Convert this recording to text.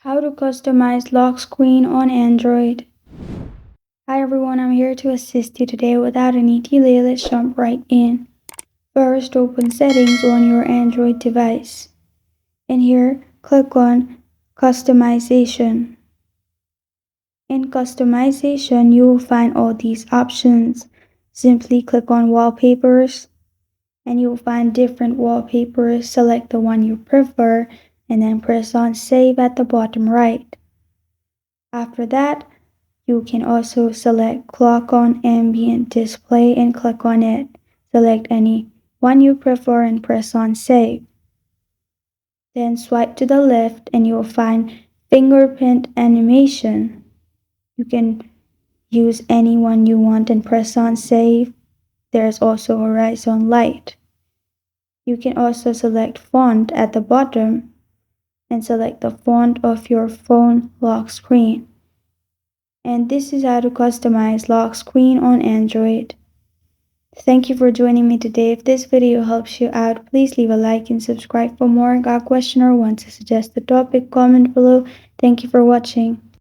How to customize lock screen on Android. Hi everyone, I'm here to assist you today. Without any delay, let's jump right in. First, open settings on your Android device. And here, click on customization. In customization, you will find all these options. Simply click on wallpapers and you will find different wallpapers. Select the one you prefer and then press on save at the bottom right. After that, you can also select clock on ambient display and click on it. Select any one you prefer and press on save. Then swipe to the left and you'll find fingerprint animation. You can use any one you want and press on save. There's also horizon light. You can also select font at the bottom and select the font of your phone lock screen. And this is how to customize lock screen on Android. Thank you for joining me today. If this video helps you out, please leave a like and subscribe for more. Got a question or want to suggest a topic? Comment below. Thank you for watching.